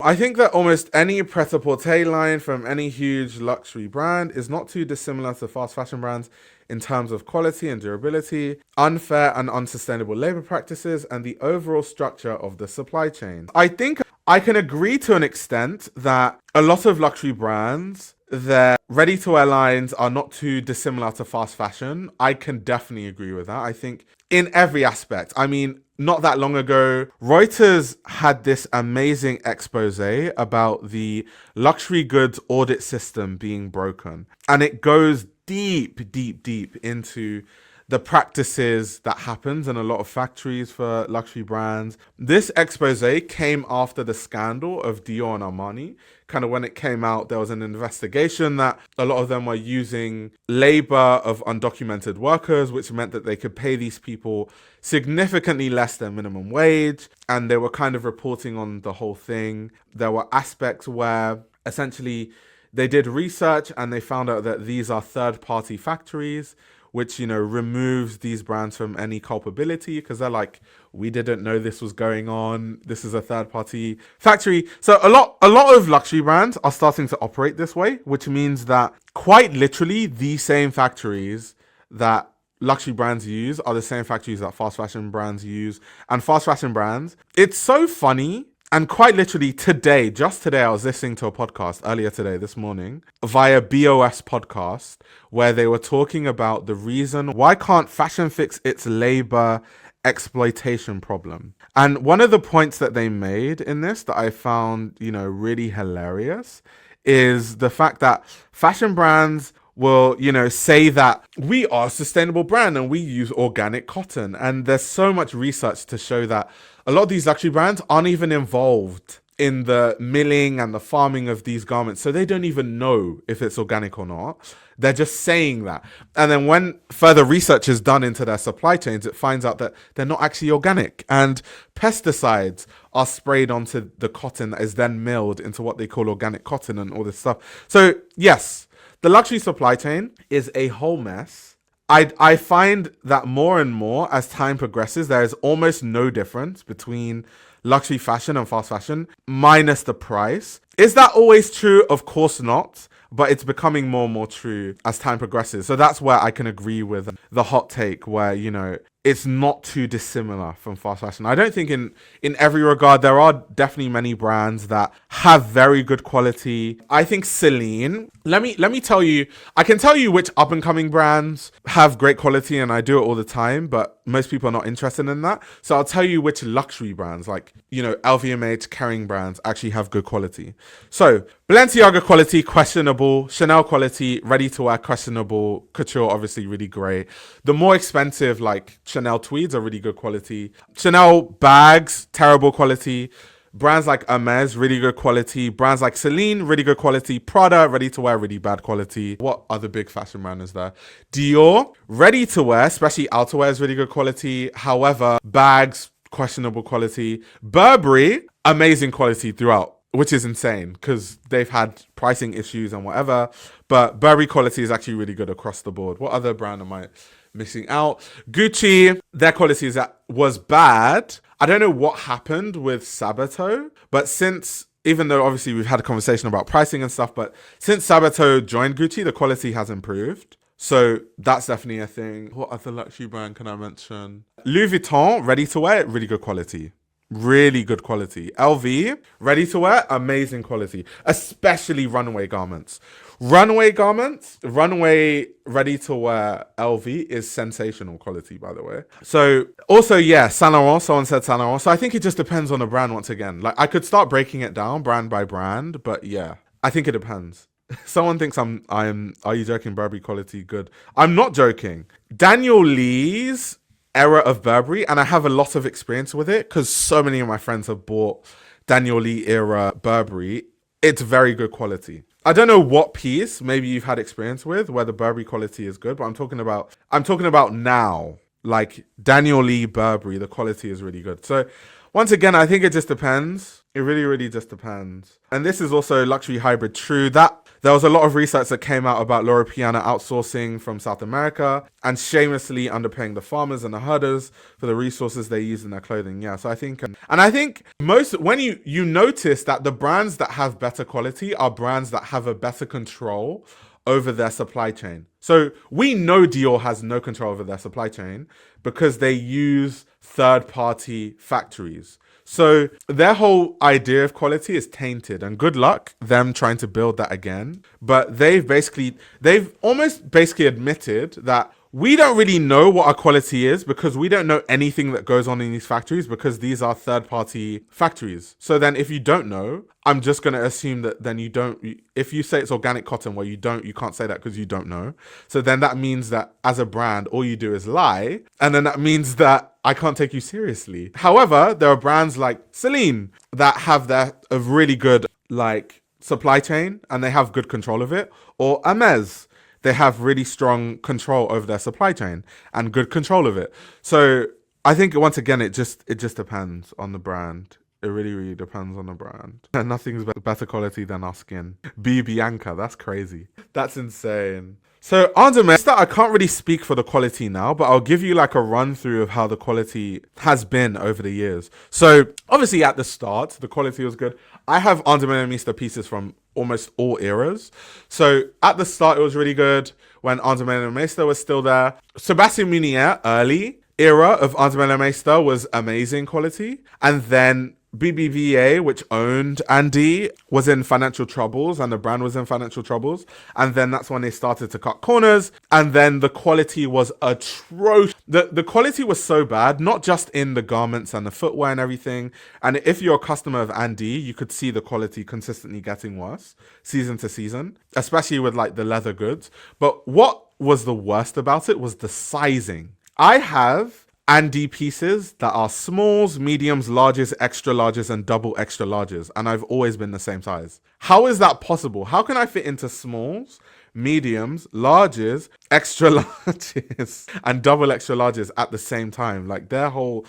I think that almost any Prêt-à-Porter line from any huge luxury brand is not too dissimilar to fast fashion brands in terms of quality and durability, unfair and unsustainable labor practices, and the overall structure of the supply chain. I think I can agree to an extent that a lot of luxury brands, their ready-to-wear lines are not too dissimilar to fast fashion. I can definitely agree with that. I think in every aspect. I mean, not that long ago, Reuters had this amazing expose about the luxury goods audit system being broken. And it goes deep, deep, deep into the practices that happens in a lot of factories for luxury brands. This expose came after the scandal of Dior and Armani. Kind of when it came out, there was an investigation that a lot of them were using labor of undocumented workers, which meant that they could pay these people significantly less than minimum wage. And they were kind of reporting on the whole thing. There were aspects where essentially they did research and they found out that these are third-party factories, which, removes these brands from any culpability because they're like, we didn't know this was going on. This is a third party factory. So a lot of luxury brands are starting to operate this way, which means that quite literally the same factories that luxury brands use are the same factories that fast fashion brands use. And fast fashion brands, it's so funny. And quite literally just today, I was listening to a podcast earlier today, this morning, via BOS podcast, where they were talking about the reason why can't fashion fix its labor exploitation problem. And one of the points that they made in this that I found, really hilarious is the fact that fashion brands will, say that we are a sustainable brand and we use organic cotton. And there's so much research to show that a lot of these luxury brands aren't even involved in the milling and the farming of these garments. So they don't even know if it's organic or not. They're just saying that. And then when further research is done into their supply chains, it finds out that they're not actually organic. And pesticides are sprayed onto the cotton that is then milled into what they call organic cotton and all this stuff. So yes, the luxury supply chain is a whole mess. I find that more and more as time progresses, there is almost no difference between luxury fashion and fast fashion, minus the price. Is that always true? Of course not. But it's becoming more and more true as time progresses. So that's where I can agree with the hot take where, it's not too dissimilar from fast fashion. I don't think in every regard, there are definitely many brands that have very good quality. I think Celine, let me tell you, I can tell you which up and coming brands have great quality, and I do it all the time, but most people are not interested in that. So I'll tell you which luxury brands like, LVMH, Kering brands actually have good quality. So Balenciaga quality, questionable. Chanel quality, ready to wear, questionable. Couture, obviously really great. The more expensive, like Chanel tweeds are really good quality. Chanel bags, terrible quality. Brands like Hermes, really good quality. Brands like Celine, really good quality. Prada, ready to wear, really bad quality. What other big fashion brand is there? Dior, ready to wear, especially outerwear is really good quality. However, bags, questionable quality. Burberry, amazing quality throughout, which is insane because they've had pricing issues and whatever. But Burberry quality is actually really good across the board. What other brand am I missing out? Gucci, their quality was bad. I don't know what happened with Sabato, but even though obviously we've had a conversation about pricing and stuff, but since Sabato joined Gucci, the quality has improved. So that's definitely a thing. What other luxury brand can I mention? Louis Vuitton, ready to wear, really good quality. Really good quality. LV, ready to wear, amazing quality. Especially runway garments. Runway ready to wear LV is sensational quality, by the way. So also, Saint Laurent, someone said Saint Laurent. So I think it just depends on the brand once again. Like I could start breaking it down brand by brand, but I think it depends. Someone thinks are you joking? Burberry quality good. I'm not joking. Daniel Lee's era of Burberry, and I have a lot of experience with it because so many of my friends have bought Daniel Lee era Burberry. It's very good quality. I don't know what piece maybe you've had experience with where the Burberry quality is good, but I'm talking about now. Like Daniel Lee Burberry, the quality is really good. So once again, I think it just depends. It really, really just depends. And this is also luxury hybrid true. That there was a lot of research that came out about Loro Piana outsourcing from South America and shamelessly underpaying the farmers and the herders for the resources they use in their clothing. Yeah, so I think, and I think most, when you notice that the brands that have better quality are brands that have a better control over their supply chain. So we know Dior has no control over their supply chain because they use third-party factories. So their whole idea of quality is tainted, and good luck them trying to build that again. But they've almost basically admitted that we don't really know what our quality is because we don't know anything that goes on in these factories because these are third-party factories. So then if you don't know, I'm just going to assume that then you don't, if you say it's organic cotton, well, you can't say that because you don't know. So then that means that as a brand, all you do is lie. And then that means that I can't take you seriously. However, there are brands like Celine that have a really good like supply chain and they have good control of it. Or Hermes, they have really strong control over their supply chain and good control of it. So I think once again, it just depends on the brand. It really, really depends on the brand. And nothing's better quality than our skin. B. Bianca, that's crazy. That's insane. So I can't really speak for the quality now, but I'll give you like a run through of how the quality has been over the years. So obviously at the start, the quality was good. I have Armanda pieces from almost all eras. So at the start, it was really good when Armanda was still there. Sebastian Munier, early era of Armanda was amazing quality. And then BBVA, which owned Andy, was in financial troubles and the brand was in financial troubles. And then that's when they started to cut corners. And then the quality was atrocious. The quality was so bad, not just in the garments and the footwear and everything. And if you're a customer of Andy, you could see the quality consistently getting worse season to season, especially with like the leather goods. But what was the worst about it was the sizing. I have Andy pieces that are smalls, mediums, larges, extra larges, and double extra larges. And I've always been the same size. How is that possible? How can I fit into smalls, mediums, larges, extra larges, and double extra larges at the same time? Like their whole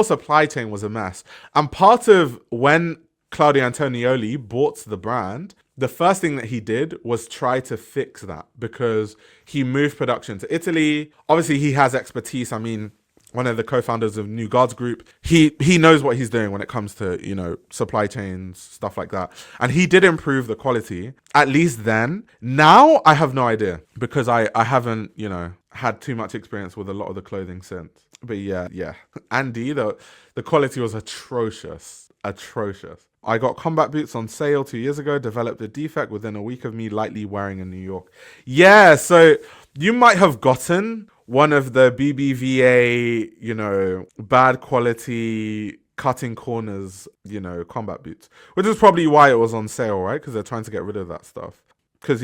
supply chain was a mess. And part of when Claudio Antonioli bought the brand, the first thing that he did was try to fix that because he moved production to Italy. Obviously, he has expertise. I mean, one of the co-founders of New Guards Group, he knows what he's doing when it comes to, supply chains, stuff like that. And he did improve the quality, at least then. Now, I have no idea because I haven't, had too much experience with a lot of the clothing since. But yeah. Andy, the quality was atrocious. I got combat boots on sale 2 years ago, developed a defect within a week of me lightly wearing in New York. Yeah, so you might have gotten one of the BBVA, bad quality cutting corners, combat boots, which is probably why it was on sale, right? Because they're trying to get rid of that stuff. Because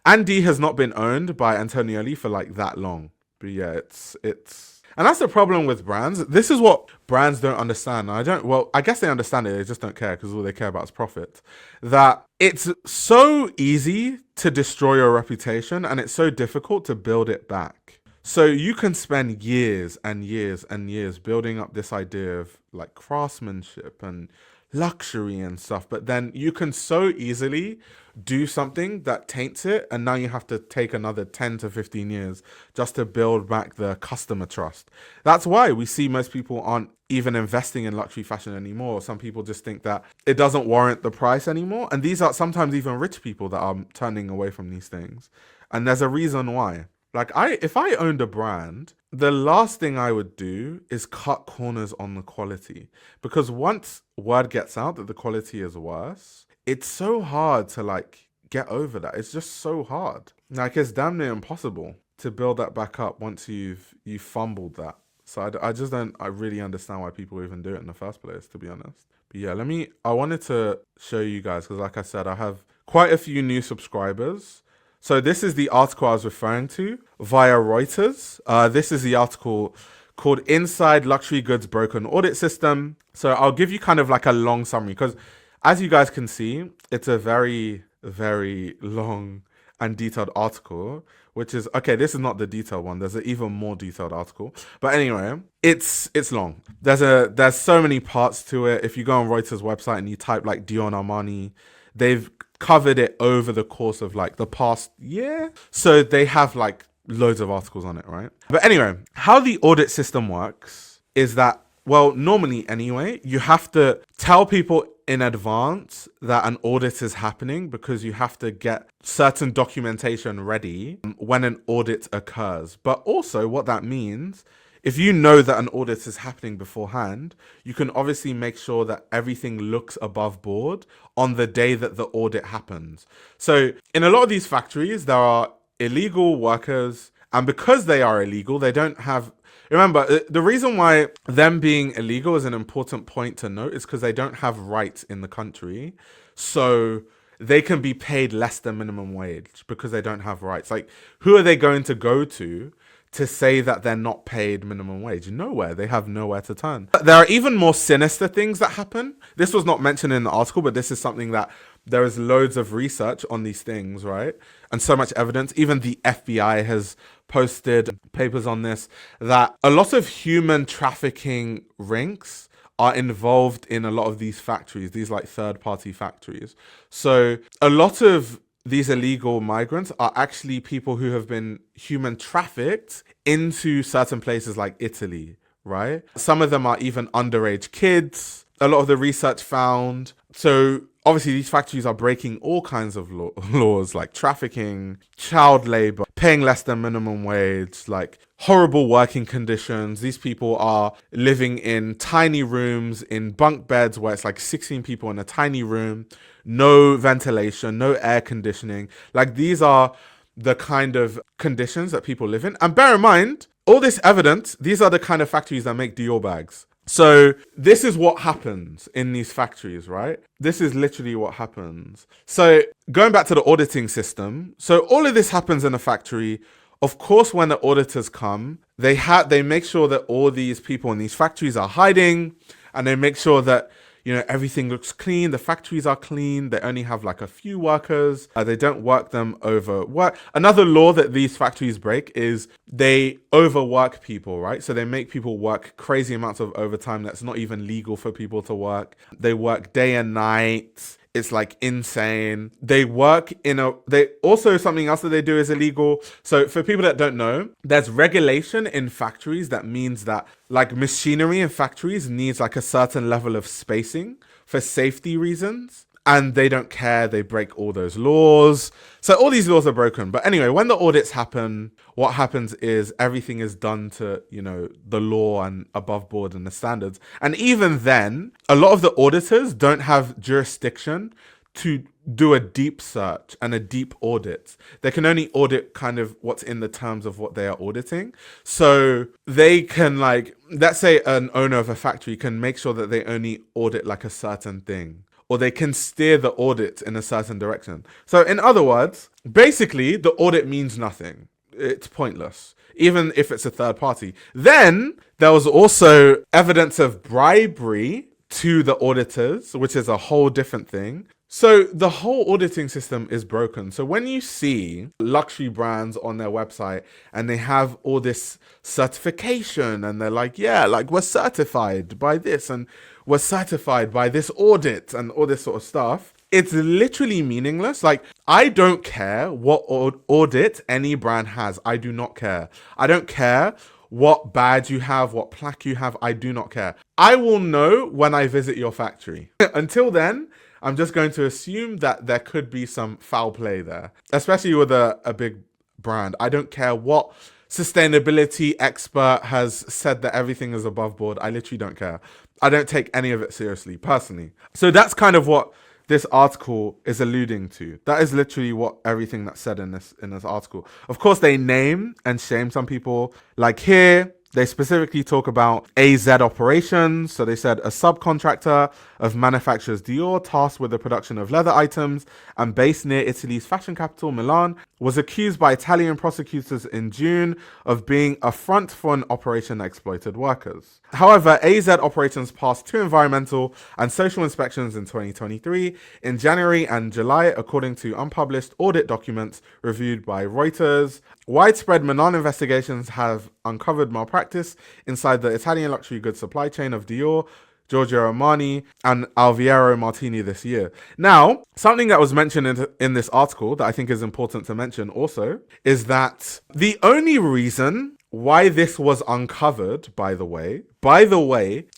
Andy has not been owned by Antonioli for like that long. But yeah, it's and that's the problem with brands. This is what brands don't understand. I guess they understand it. They just don't care because all they care about is profit. That it's so easy to destroy your reputation and it's so difficult to build it back. So you can spend years and years and years building up this idea of like craftsmanship and luxury and stuff, but then you can so easily do something that taints it, and now you have to take another 10 to 15 years just to build back the customer trust. That's why we see most people aren't even investing in luxury fashion anymore. Some people just think that it doesn't warrant the price anymore, and these are sometimes even rich people that are turning away from these things, and there's a reason why. Like if I owned a brand, the last thing I would do is cut corners on the quality, because once word gets out that the quality is worse, it's so hard to like get over that. It's just so hard. Like it's damn near impossible to build that back up once you've fumbled that. So I just don't really understand why people even do it in the first place, to be honest. But yeah, I wanted to show you guys, because like I said, I have quite a few new subscribers. So this is the article I was referring to via Reuters. This is the article called Inside Luxury Goods Broken Audit System. So I'll give you kind of like a long summary, because as you guys can see, it's a very, very long and detailed article, which is okay. This is not the detailed one. There's an even more detailed article, but anyway, it's long. There's so many parts to it. If you go on Reuters website and you type like Dior and Armani, they've covered it over the course of like the past year. So they have like loads of articles on it, right? But anyway, how the audit system works is that, well, normally anyway, you have to tell people in advance that an audit is happening because you have to get certain documentation ready when an audit occurs. But also what that means, if you know that an audit is happening beforehand, you can obviously make sure that everything looks above board on the day that the audit happens. So in a lot of these factories, there are illegal workers, and because they are illegal, they don't have... Remember, the reason why them being illegal is an important point to note is because they don't have rights in the country. So they can be paid less than minimum wage because they don't have rights. Like, who are they going to go to say that they're not paid minimum wage? Nowhere. They have nowhere to turn. There are even more sinister things that happen. This was not mentioned in the article, but this is something that there is loads of research on these things, right? And so much evidence. Even the FBI has posted papers on this, that a lot of human trafficking rings are involved in a lot of these factories, these like third-party factories. So a lot of these illegal migrants are actually people who have been human trafficked into certain places like Italy, right? Some of them are even underage kids. A lot of the research found. So obviously these factories are breaking all kinds of laws like trafficking, child labor, paying less than minimum wage, like horrible working conditions. These people are living in tiny rooms, in bunk beds where it's like 16 people in a tiny room, no ventilation, no air conditioning. Like, these are the kind of conditions that people live in. And bear in mind, all this evidence, these are the kind of factories that make Dior bags. So this is what happens in these factories, right? This is literally what happens. So going back to the auditing system, so all of this happens in a factory. Of course, when the auditors come, they make sure that all these people in these factories are hiding, and they make sure that, you know, everything looks clean. The factories are clean. They only have like a few workers. They don't work them over work. Another law that these factories break is they overwork people, right? So they make people work crazy amounts of overtime that's not even legal for people to work. They work day and night. It's like insane. They work they also, something else that they do is illegal. So for people that don't know, there's regulation in factories that means that like machinery in factories needs like a certain level of spacing for safety reasons. And they don't care. They break all those laws. So all these laws are broken. But anyway, when the audits happen, what happens is everything is done to, you know, the law and above board and the standards. And even then, a lot of the auditors don't have jurisdiction to do a deep search and a deep audit. They can only audit kind of what's in the terms of what they are auditing. So they can, like, let's say an owner of a factory can make sure that they only audit like a certain thing, or they can steer the audit in a certain direction. So in other words, basically the audit means nothing. It's pointless, even if it's a third party. Then there was also evidence of bribery to the auditors, which is a whole different thing. So the whole auditing system is broken. So when you see luxury brands on their website and they have all this certification and they're like, yeah, like we're certified by this and we're certified by this audit and all this sort of stuff, it's literally meaningless. Like, I don't care what audit any brand has. I do not care. I don't care what badge you have, what plaque you have. I do not care. I will know when I visit your factory. Until then, I'm just going to assume that there could be some foul play there, especially with a big brand. I don't care what sustainability expert has said that everything is above board. I literally don't care. I don't take any of it seriously, personally. So that's kind of what this article is alluding to. That is literally what everything that's said in this article. Of course, they name and shame some people. Like here, They specifically talk about AZ operations. So they said a subcontractor of manufacturers Dior tasked with the production of leather items and based near Italy's fashion capital, Milan, was accused by Italian prosecutors in June of being a front for an operation that exploited workers. However, AZ operations passed 2 environmental and social inspections in 2023, in January and July, according to unpublished audit documents reviewed by Reuters. Widespread Milan investigations have uncovered malpractice inside the Italian luxury goods supply chain of Dior, Giorgio Armani, and Alviero Martini this year. Now, something that was mentioned in this article that I think is important to mention also is that the only reason why this was uncovered, by the way,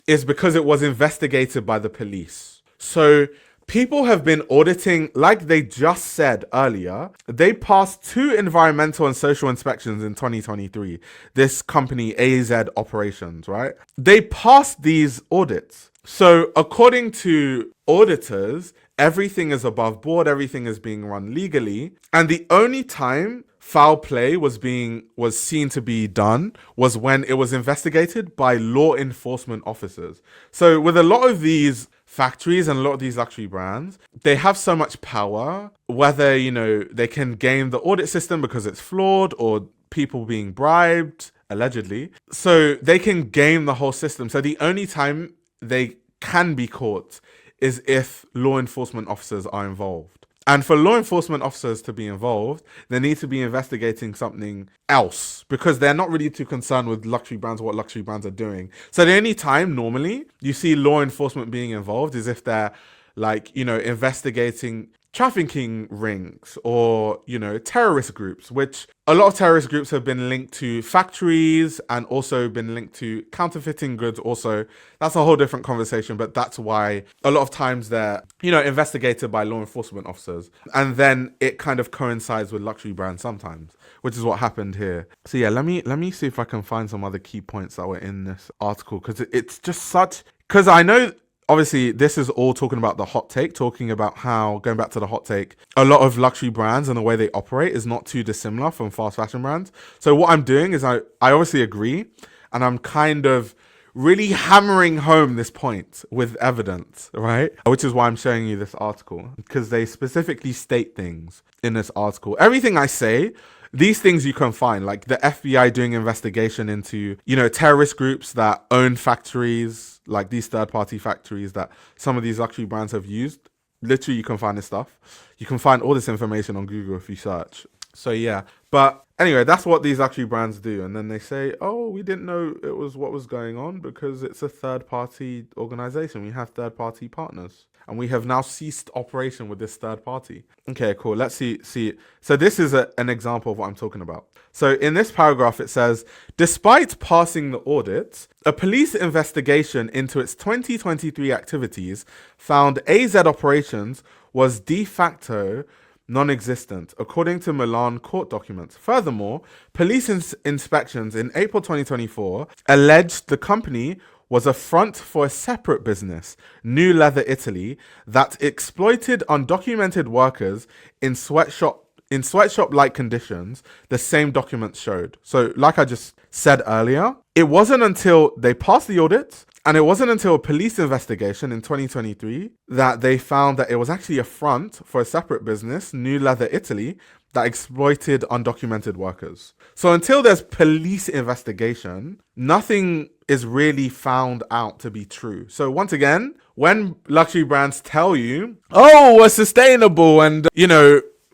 is because it was investigated by the police. So people have been auditing, like they just said earlier, they passed 2 environmental and social inspections in 2023. This company, AZ Operations, right? They passed these audits. So according to auditors, everything is above board, everything is being run legally. And the only time foul play was seen to be done was when it was investigated by law enforcement officers. So with a lot of these factories and a lot of these luxury brands, they have so much power, whether, they can game the audit system because it's flawed or people being bribed, allegedly. So they can game the whole system. So the only time they can be caught is if law enforcement officers are involved. And for law enforcement officers to be involved, they need to be investigating something else because they're not really too concerned with luxury brands, what luxury brands are doing. So the only time normally you see law enforcement being involved is if they're investigating trafficking rings or, terrorist groups, which a lot of terrorist groups have been linked to factories and also been linked to counterfeiting goods also. That's a whole different conversation, but that's why a lot of times they're, investigated by law enforcement officers. And then it kind of coincides with luxury brands sometimes, which is what happened here. So yeah, let me see if I can find some other key points that were in this article, because it's just because I know obviously this is all talking about the hot take, talking about how, going back to the hot take, a lot of luxury brands and the way they operate is not too dissimilar from fast fashion brands. So what I'm doing is I obviously agree, and I'm kind of really hammering home this point with evidence, right? Which is why I'm showing you this article, because they specifically state things in this article. Everything I say, these things you can find, like the FBI doing investigation into, terrorist groups that own factories, like these third-party factories that some of these luxury brands have used. Literally, you can find this stuff. You can find all this information on Google if you search. So yeah, but anyway, that's what these luxury brands do. And then they say, oh, we didn't know it was what was going on because it's a third-party organization. We have third-party partners. And we have now ceased operation with this third party. Okay, cool. Let's see. So this is an example of what I'm talking about. So in this paragraph, it says, despite passing the audit, a police investigation into its 2023 activities found AZ operations was de facto non-existent, according to Milan court documents. Furthermore, police inspections in April 2024 alleged the company was a front for a separate business, New Leather Italy, that exploited undocumented workers in sweatshop-like conditions, the same documents showed. So like I just said earlier, it wasn't until they passed the audit and it wasn't until a police investigation in 2023 that they found that it was actually a front for a separate business, New Leather Italy, that exploited undocumented workers. So until there's police investigation, nothing is really found out to be true. So once again, when luxury brands tell you, oh, we're sustainable and,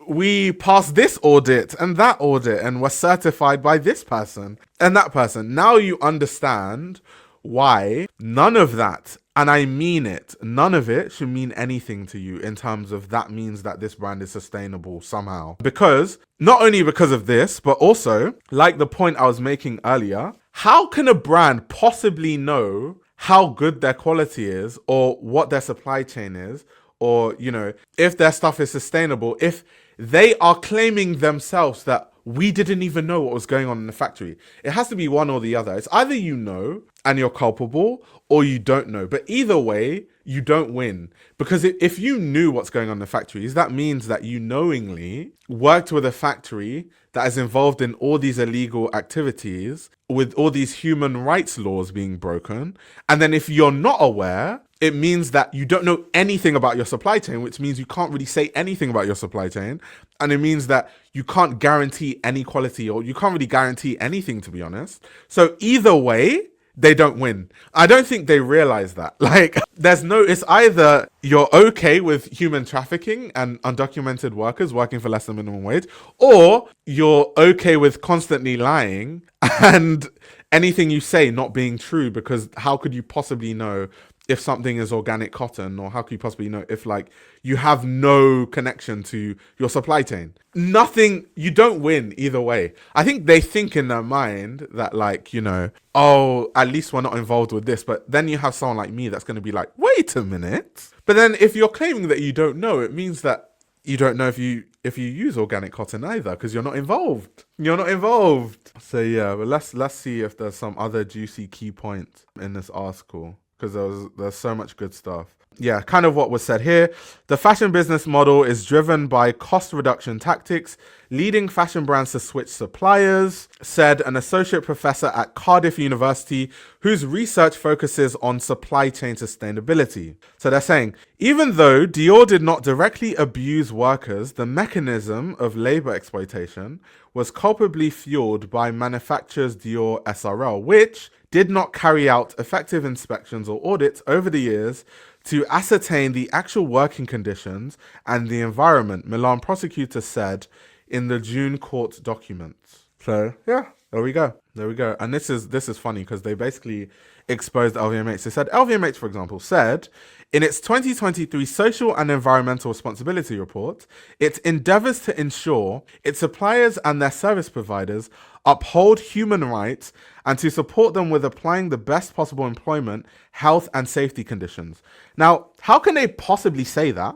we passed this audit and that audit and we're certified by this person and that person, now you understand why none of that, and I mean it, none of it should mean anything to you in terms of that means that this brand is sustainable somehow. Because, not only because of this, but also, like the point I was making earlier, how can a brand possibly know how good their quality is or what their supply chain is or, you know, if their stuff is sustainable, if they are claiming themselves that we didn't even know what was going on in the factory. It has to be one or the other. It's either you know and you're culpable, or you don't know. But either way, you don't win. Because if you knew what's going on in the factories, that means that you knowingly worked with a factory that is involved in all these illegal activities, with all these human rights laws being broken. And then if you're not aware, it means that you don't know anything about your supply chain, which means you can't really say anything about your supply chain. And it means that you can't guarantee any quality, or you can't really guarantee anything, to be honest. So either way, they don't win. I don't think they realize that. Like, it's either you're okay with human trafficking and undocumented workers working for less than minimum wage, or you're okay with constantly lying and anything you say not being true, because how could you possibly know if something is organic cotton, or how could you possibly know if, like, you have no connection to your supply chain? Nothing, you don't win either way. I think they think in their mind that, like, you know, oh, at least we're not involved with this. But then you have someone like me that's going to be like, wait a minute. But then if you're claiming that you don't know, it means that you don't know if you use organic cotton either, because you're not involved. You're not involved. So yeah, but let's see if there's some other juicy key points in this article, because there's so much good stuff. Yeah, kind of what was said here. The fashion business model is driven by cost reduction tactics, leading fashion brands to switch suppliers, said an associate professor at Cardiff University, whose research focuses on supply chain sustainability. So they're saying, even though Dior did not directly abuse workers, the mechanism of labor exploitation was culpably fueled by manufacturer's Dior SRL, which did not carry out effective inspections or audits over the years to ascertain the actual working conditions and the environment, Milan prosecutors said in the June court documents. So yeah, there we go. And this is funny, because they basically exposed LVMH. They said LVMH, for example, said in its 2023 Social and Environmental Responsibility Report, it endeavors to ensure its suppliers and their service providers uphold human rights and to support them with applying the best possible employment, health, and safety conditions. Now, how can they possibly say that?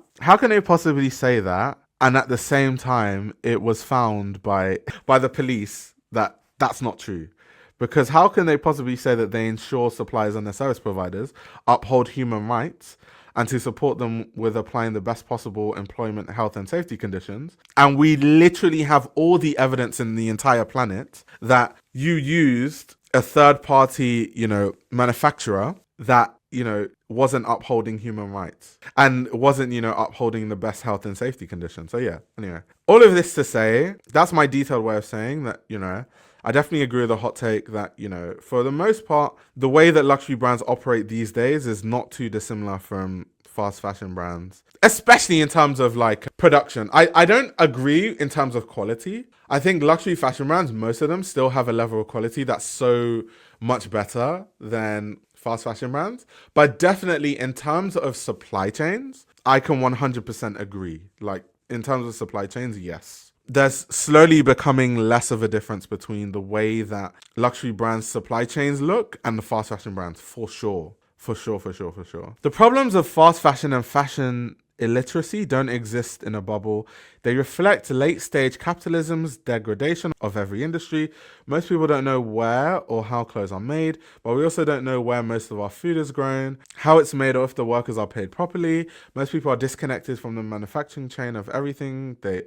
And at the same time, it was found by the police that that's not true. Because how can they possibly say that they ensure suppliers and their service providers uphold human rights and to support them with applying the best possible employment, health, and safety conditions? And we literally have all the evidence in the entire planet that you used a third-party, you know, manufacturer that, you know, wasn't upholding human rights and wasn't, you know, upholding the best health and safety conditions. So yeah, anyway, all of this to say, that's my detailed way of saying that, you know, I definitely agree with the hot take that, you know, for the most part, the way that luxury brands operate these days is not too dissimilar from fast fashion brands, especially in terms of like production. I don't agree in terms of quality. I think luxury fashion brands, most of them still have a level of quality that's so much better than fast fashion brands. But definitely in terms of supply chains, I can 100% agree. Like in terms of supply chains, yes. There's slowly becoming less of a difference between the way that luxury brands' supply chains look and the fast fashion brands, for sure. The problems of fast fashion and fashion illiteracy don't exist in a bubble. They reflect late-stage capitalism's degradation of every industry. Most people don't know where or how clothes are made, but we also don't know where most of our food is grown, how it's made, or if the workers are paid properly. Most people are disconnected from the manufacturing chain of everything they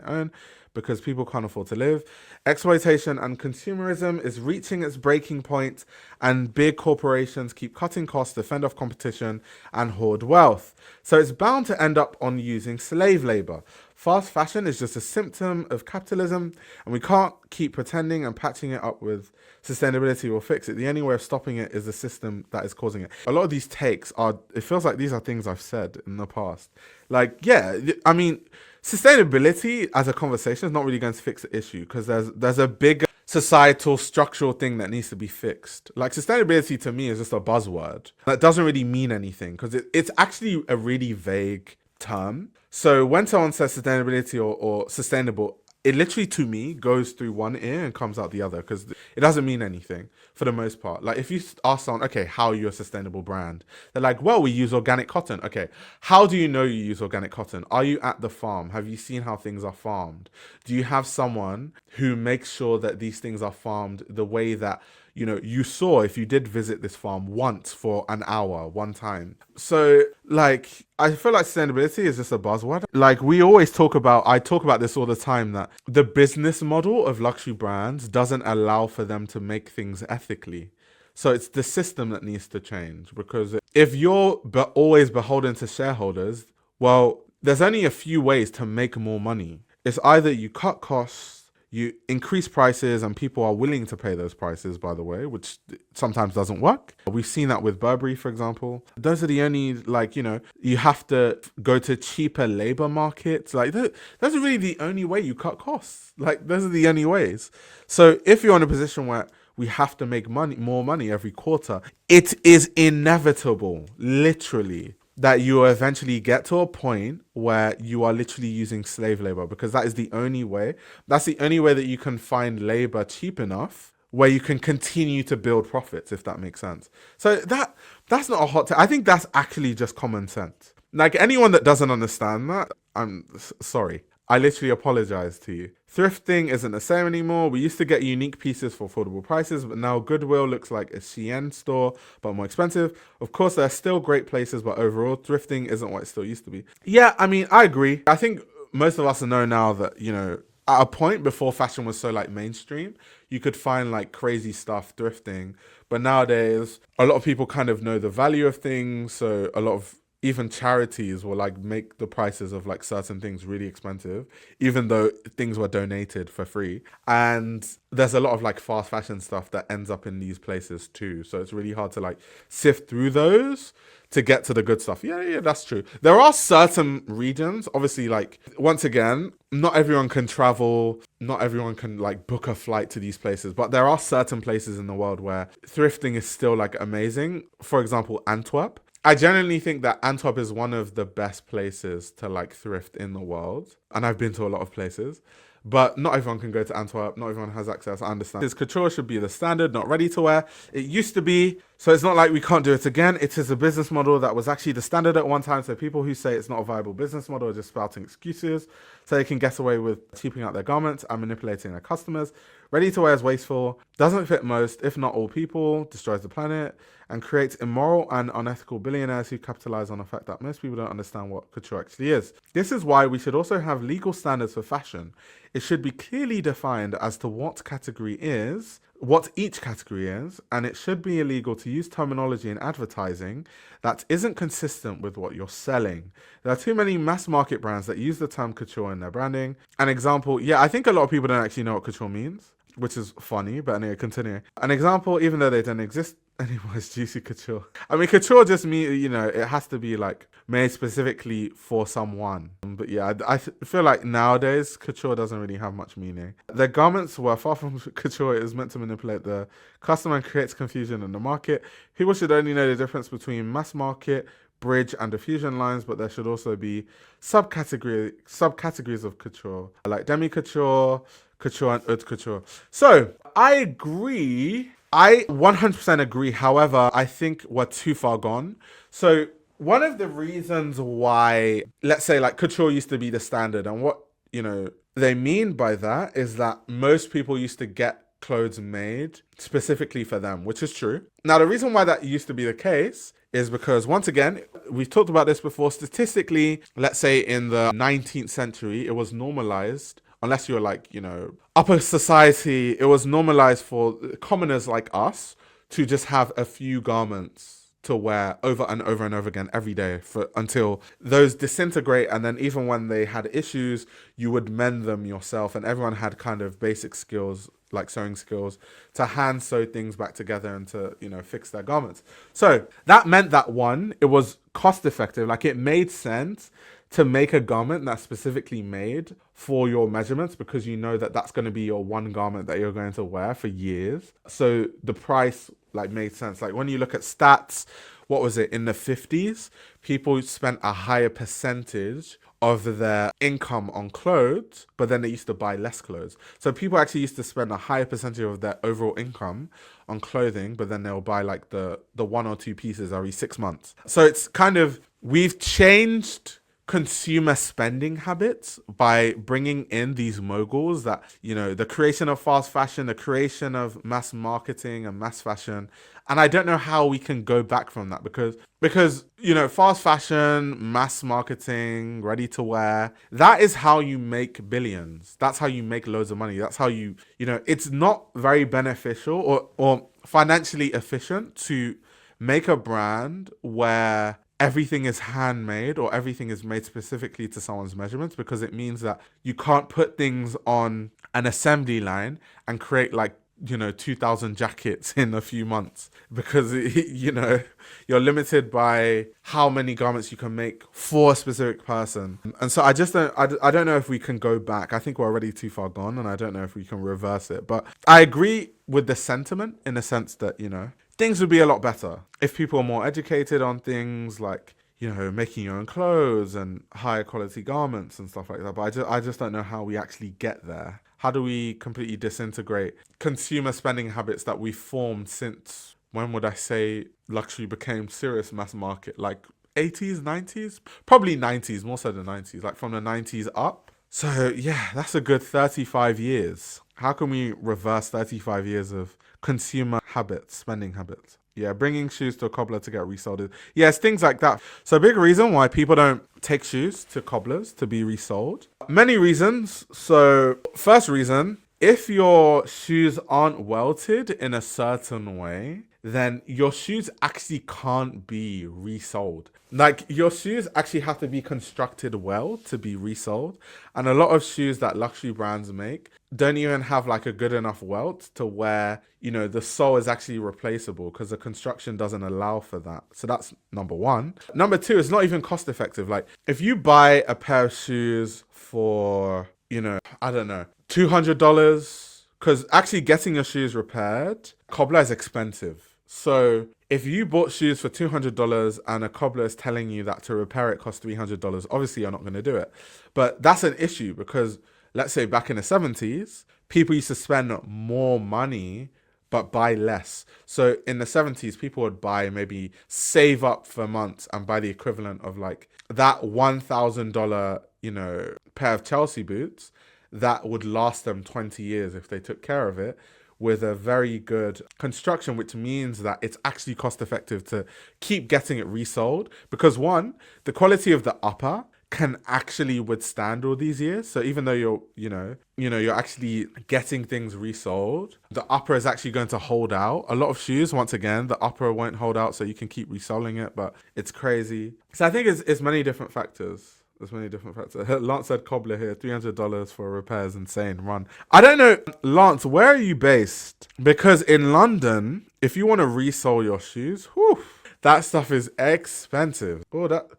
own, because people can't afford to live. Exploitation and consumerism is reaching its breaking point, and big corporations keep cutting costs to fend off competition and hoard wealth. So it's bound to end up on using slave labor. Fast fashion is just a symptom of capitalism, and we can't keep pretending and patching it up with sustainability will fix it. The only way of stopping it is the system that is causing it. A lot of these takes it feels like these are things I've said in the past. Like, yeah, I mean, sustainability as a conversation is not really going to fix the issue, because there's a big societal structural thing that needs to be fixed. Like, sustainability to me is just a buzzword that doesn't really mean anything, because it's actually a really vague term. So when someone says sustainability or sustainable, it literally, to me, goes through one ear and comes out the other, because it doesn't mean anything for the most part. Like, if you ask someone, okay, how are you a sustainable brand? They're like, well, we use organic cotton. Okay, how do you know you use organic cotton? Are you at the farm? Have you seen how things are farmed? Do you have someone who makes sure that these things are farmed the way that, you know, you saw if you did visit this farm once for an hour, one time? So, like, I feel like sustainability is just a buzzword. Like, I talk about this all the time, that the business model of luxury brands doesn't allow for them to make things ethically. So it's the system that needs to change, because if you're always beholden to shareholders, well, there's only a few ways to make more money. It's either you cut costs, you increase prices, and people are willing to pay those prices, by the way, which sometimes doesn't work. We've seen that with Burberry, for example. Those are the only, like, you know, you have to go to cheaper labor markets. Like, those are really the only way you cut costs. Like, those are the only ways. So if you're in a position where we have to make more money every quarter, it is inevitable, literally, that you will eventually get to a point where you are literally using slave labor, because that is the only way. That's the only way that you can find labor cheap enough where you can continue to build profits, if that makes sense. So that's not a hot take. I think that's actually just common sense. Like, anyone that doesn't understand that, I'm sorry. I literally apologize to you. Thrifting isn't the same anymore. We used to get unique pieces for affordable prices, but now Goodwill looks like a Shein store, but more expensive. Of course, there are still great places, but overall, thrifting isn't what it still used to be. Yeah, I mean, I agree. I think most of us know now that, you know, at a point before fashion was so, like, mainstream, you could find, like, crazy stuff thrifting. But nowadays, a lot of people kind of know the value of things, so a lot of even charities will, like, make the prices of, like, certain things really expensive, even though things were donated for free. And there's a lot of, like, fast fashion stuff that ends up in these places too. So it's really hard to, like, sift through those to get to the good stuff. Yeah, that's true. There are certain regions, obviously, like, once again, not everyone can travel, not everyone can, like, book a flight to these places, but there are certain places in the world where thrifting is still, like, amazing. For example, Antwerp. I genuinely think that Antwerp is one of the best places to, like, thrift in the world. And I've been to a lot of places. But not everyone can go to Antwerp. Not everyone has access. I understand. Because couture should be the standard, not ready to wear. It used to be. So it's not like we can't do it again. It is a business model that was actually the standard at one time. So people who say it's not a viable business model are just spouting excuses so they can get away with cheaping out their garments and manipulating their customers. Ready to wear is wasteful, doesn't fit most, if not all people, destroys the planet, and creates immoral and unethical billionaires who capitalize on the fact that most people don't understand what couture actually is. This is why we should also have legal standards for fashion. It should be clearly defined as to what each category is, and it should be illegal to use terminology in advertising that isn't consistent with what you're selling. There are too many mass market brands that use the term couture in their branding. An example, I think a lot of people don't actually know what couture means, which is funny, but anyway, continue. An example, even though they don't exist anymore, is juicy couture. I mean, couture just means, it has to be, like, made specifically for someone. But yeah, I feel like nowadays, couture doesn't really have much meaning. The garments were far from couture. It is meant to manipulate the customer and creates confusion in the market. People should only know the difference between mass market, bridge, and diffusion lines, but there should also be subcategories of couture, like demi-couture, couture, and haute couture. So, I agree. I 100% agree. However, I think we're too far gone. So, one of the reasons why, let's say, like, couture used to be the standard, and what, they mean by that is that most people used to get clothes made specifically for them, which is true. Now, the reason why that used to be the case is because, once again, we've talked about this before, statistically, let's say in the 19th century, it was normalized, unless you're, like, upper society, it was normalized for commoners like us to just have a few garments to wear over and over and over again every day until those disintegrate. And then even when they had issues, you would mend them yourself. And everyone had kind of basic skills, like sewing skills, to hand sew things back together and to, fix their garments. So that meant that, one, it was cost effective. Like, it made sense to make a garment that's specifically made for your measurements, because you know that that's going to be your one garment that you're going to wear for years. So the price, like, made sense. Like, when you look at stats, what was it, in the 50s, people spent a higher percentage of their income on clothes, but then they used to buy less clothes. So people actually used to spend a higher percentage of their overall income on clothing, but then they'll buy like the one or two pieces every 6 months. So it's kind of, we've changed consumer spending habits by bringing in these moguls that, you know, the creation of fast fashion, the creation of mass marketing and mass fashion. And I don't know how we can go back from that because you know, fast fashion, mass marketing, ready to wear, that is how you make billions. That's how you make loads of money. That's how you know, it's not very beneficial or financially efficient to make a brand where everything is handmade or everything is made specifically to someone's measurements, because it means that you can't put things on an assembly line and create like, you know, 2,000 jackets in a few months, because you know, you're limited by how many garments you can make for a specific person. And so I don't know if we can go back. I think we're already too far gone, and I don't know if we can reverse it. But I agree with the sentiment in the sense that, you know, things would be a lot better if people are more educated on things like, you know, making your own clothes and higher quality garments and stuff like that. But I just don't know how we actually get there. How do we completely disintegrate consumer spending habits that we formed since, when would I say luxury became serious mass market? Like 80s, 90s? Probably 90s, more so the 90s, like from the 90s up. So yeah, that's a good 35 years. How can we reverse 35 years of consumer habits, spending habits? Yeah, bringing shoes to a cobbler to get resold. Yes, things like that. So a big reason why people don't take shoes to cobblers to be resold. Many reasons. So first reason, if your shoes aren't welted in a certain way, then your shoes actually can't be resold. Like, your shoes actually have to be constructed well to be resold. And a lot of shoes that luxury brands make don't even have like a good enough welt to where, you know, the sole is actually replaceable, because the construction doesn't allow for that. So that's number one. Number two, it's not even cost effective. Like, if you buy a pair of shoes for, you know, I don't know, $200, because actually getting your shoes repaired, cobbler is expensive. So if you bought shoes for $200 and a cobbler is telling you that to repair it costs $300, obviously you're not going to do it. But that's an issue, because let's say back in the 70s, people used to spend more money but buy less. So in the 70s, people would buy, maybe save up for months and buy the equivalent of like that $1,000, you know, pair of Chelsea boots that would last them 20 years if they took care of it, with a very good construction, which means that it's actually cost effective to keep getting it resold, because one, the quality of the upper can actually withstand all these years. So even though you're actually getting things resold, the upper is actually going to hold out. A lot of shoes, once again, the upper won't hold out, so you can keep reselling it, but it's crazy. So I think it's many different factors. There's many different factors. Lance said cobbler here, $300 for repairs, insane. Run. I don't know, Lance, where are you based? Because in London, if you want to resole your shoes, whew, that stuff is expensive.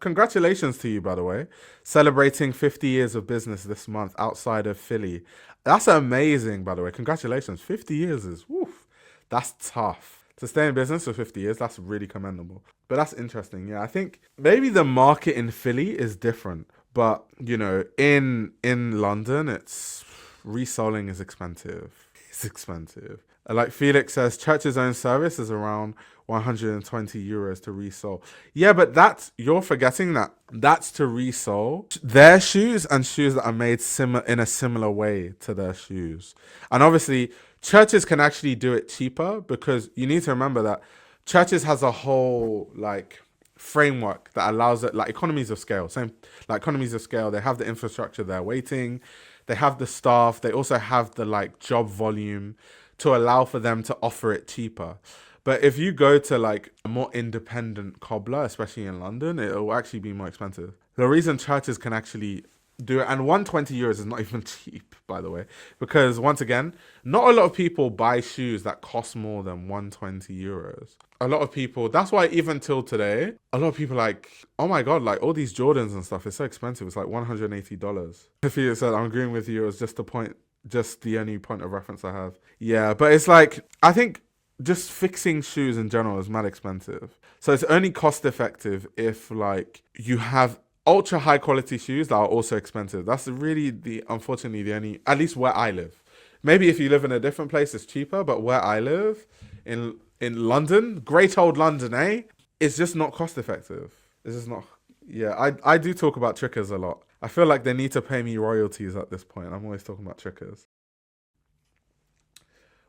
Congratulations to you, by the way. Celebrating 50 years of business this month outside of Philly. That's amazing, by the way. Congratulations. 50 years is, woof, that's tough. To stay in business for 50 years, that's really commendable. But that's interesting. Yeah, I think maybe the market in Philly is different. But, you know, in London, it's reselling is expensive. It's expensive. Like Felix says, Church's own service is around 120 euros to resole. Yeah, but you're forgetting that that's to resole their shoes and shoes that are made in a similar way to their shoes. And obviously, Church's can actually do it cheaper, because you need to remember that Church's has a whole like framework that allows it, like economies of scale. Same like economies of scale. They have the infrastructure there waiting. They have the staff. They also have the like job volume to allow for them to offer it cheaper. But if you go to like a more independent cobbler, especially in London, it will actually be more expensive. The reason Church's can actually do it, and 120 euros is not even cheap, by the way, because once again, not a lot of people buy shoes that cost more than 120 euros. A lot of people, that's why even till today, a lot of people like, oh my God, like all these Jordans and stuff, it's so expensive. It's like $180. If you said, I'm agreeing with you, it was just the only point of reference I have. Yeah, but it's like, I think just fixing shoes in general is mad expensive. So it's only cost effective if like you have ultra high quality shoes that are also expensive. That's really unfortunately the only, at least where I live. Maybe if you live in a different place, it's cheaper. But where I live in London, great old London, it's just not cost effective. It's just not. Yeah, I do talk about trickers a lot. I feel like they need to pay me royalties at this point. I'm always talking about trickers.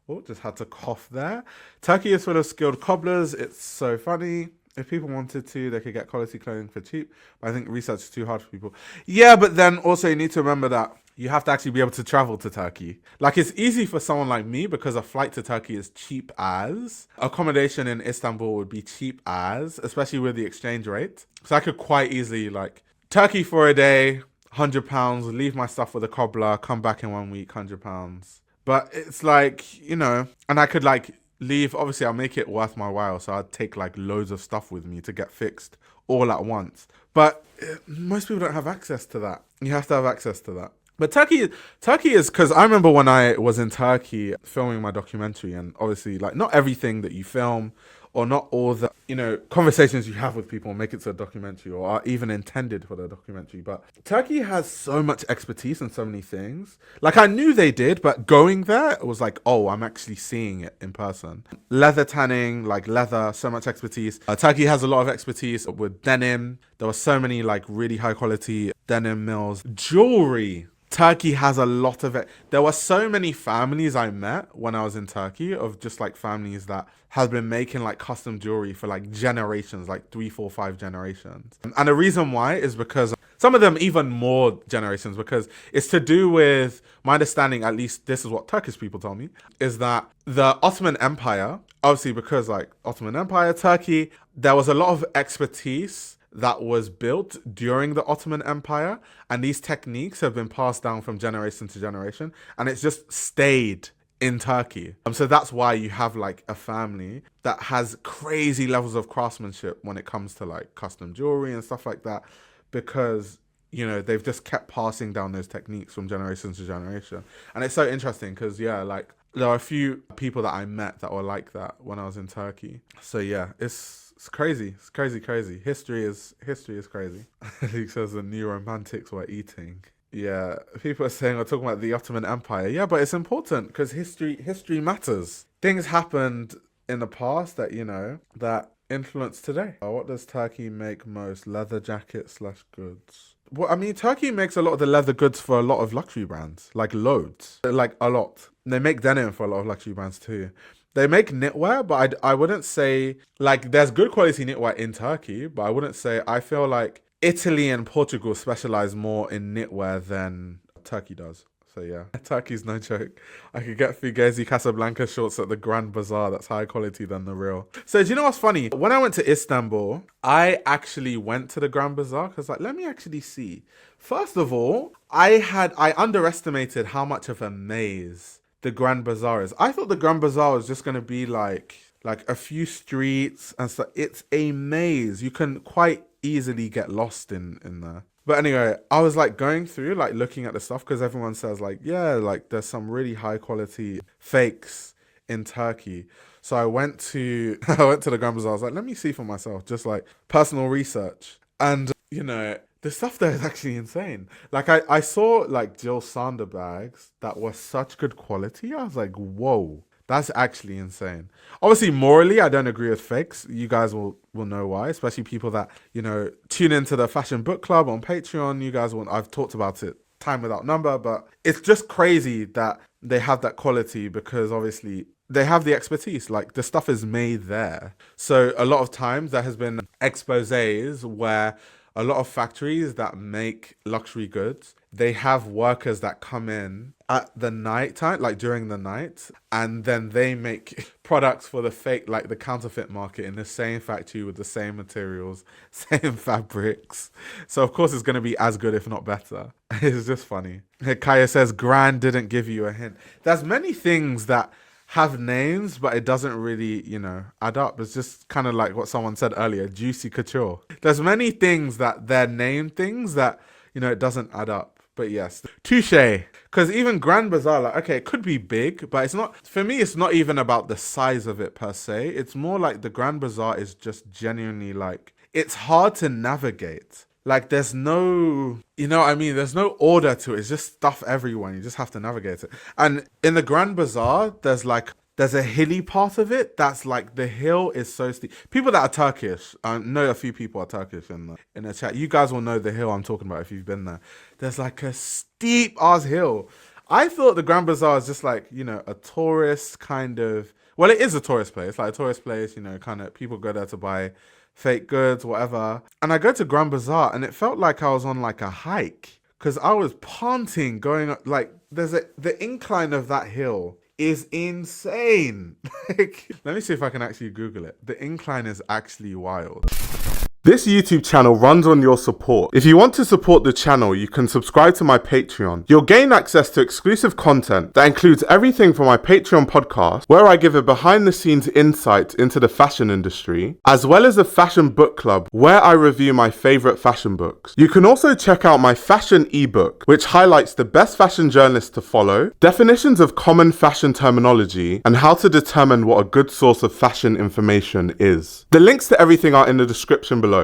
Oh, just had to cough there. Turkey is full of skilled cobblers. It's so funny. If people wanted to, they could get quality clothing for cheap. But I think research is too hard for people. Yeah, but then also you need to remember that you have to actually be able to travel to Turkey. Like it's easy for someone like me because a flight to Turkey is cheap as. Accommodation in Istanbul would be cheap as, especially with the exchange rate. So I could quite easily like Turkey for a day, £100, leave my stuff with a cobbler, come back in 1 week, £100. But it's like, and I could like leave, obviously I'll make it worth my while. So I'd take like loads of stuff with me to get fixed all at once. But most people don't have access to that. You have to have access to that. But Turkey is, because I remember when I was in Turkey filming my documentary, and obviously like not everything that you film or not all the, conversations you have with people make it to a documentary or are even intended for the documentary. But Turkey has so much expertise in so many things. Like I knew they did, but going there, it was like, oh, I'm actually seeing it in person. Leather tanning, like leather, so much expertise. Turkey has a lot of expertise with denim. There were so many like really high quality denim mills. Jewelry. Turkey has a lot of it. There were so many families I met when I was in Turkey of just like families that have been making like custom jewelry for like generations, like 3, 4, 5 generations. And the reason why is because some of them even more generations, because it's to do with my understanding, at least this is what Turkish people told me, is that the Ottoman Empire, obviously because like Ottoman Empire, Turkey, there was a lot of expertise that was built during the Ottoman Empire, and these techniques have been passed down from generation to generation, and it's just stayed in Turkey. So that's why you have like a family that has crazy levels of craftsmanship when it comes to like custom jewelry and stuff like that, because they've just kept passing down those techniques from generation to generation. And it's so interesting because like there are a few people that I met that were like that when I was in Turkey. So yeah, it's crazy. It's crazy. History is crazy. He says the new romantics were eating. Yeah, people are saying we're talking about the Ottoman Empire. Yeah, but it's important because history matters. Things happened in the past that that influence today. What does Turkey make most? Leather jackets / goods. Well, I mean, Turkey makes a lot of the leather goods for a lot of luxury brands, like loads, like a lot. They make denim for a lot of luxury brands too. They make knitwear, but I wouldn't say, like, there's good quality knitwear in Turkey, but I wouldn't say, I feel like Italy and Portugal specialize more in knitwear than Turkey does. So yeah, Turkey's no joke. I could get Fugazi Casablanca shorts at the Grand Bazaar. That's higher quality than the real. So do you know what's funny? When I went to Istanbul, I actually went to the Grand Bazaar because let me actually see. First of all, I underestimated how much of a maze the Grand Bazaar is. I thought the Grand Bazaar was just going to be like a few streets and stuff. It's a maze. You can quite easily get lost in there. But anyway, I was like going through, like looking at the stuff because everyone says like, yeah, like there's some really high quality fakes in Turkey. So I went to the Grand Bazaar. I was like, let me see for myself, just like personal research. And the stuff there is actually insane. Like I saw like Jill Sander bags that were such good quality. I was like, whoa, that's actually insane. Obviously, morally, I don't agree with fakes. You guys will know why, especially people that, tune into the Fashion Book Club on Patreon. You guys will, I've talked about it time without number, but it's just crazy that they have that quality because obviously they have the expertise. Like the stuff is made there. So a lot of times there has been exposés where a lot of factories that make luxury goods, they have workers that come in at the night time, like during the night, and then they make products for the fake, like the counterfeit market in the same factory with the same materials, same fabrics. So of course it's going to be as good, if not better. It's just funny. Kaya says, Grand didn't give you a hint. There's many things that have names, but it doesn't really, add up. It's just kind of like what someone said earlier, juicy couture. There's many things that they're named things that, it doesn't add up. But yes, touche. Because even Grand Bazaar, like, okay, it could be big, but it's not, for me, it's not even about the size of it per se. It's more like the Grand Bazaar is just genuinely like, it's hard to navigate. Like, there's no, you know what I mean? There's no order to it. It's just stuff everywhere. You just have to navigate it. And in the Grand Bazaar, there's a hilly part of it that's like, the hill is so steep. People that are Turkish, I know a few people are Turkish in the chat. You guys will know the hill I'm talking about if you've been there. There's like a steep ass hill. I thought the Grand Bazaar is just like, you know, a tourist kind of, well, it is a tourist place, like a tourist place, you know, kind of people go there to buy fake goods, whatever. And I go to Grand Bazaar and it felt like I was on like a hike because I was panting going up, like the incline of that hill is insane. Like, let me see if I can actually Google it. The incline is actually wild. This YouTube channel runs on your support. If you want to support the channel, you can subscribe to my Patreon. You'll gain access to exclusive content that includes everything from my Patreon podcast, where I give a behind-the-scenes insight into the fashion industry, as well as a fashion book club where I review my favorite fashion books. You can also check out my fashion ebook, which highlights the best fashion journalists to follow, definitions of common fashion terminology, and how to determine what a good source of fashion information is. The links to everything are in the description below.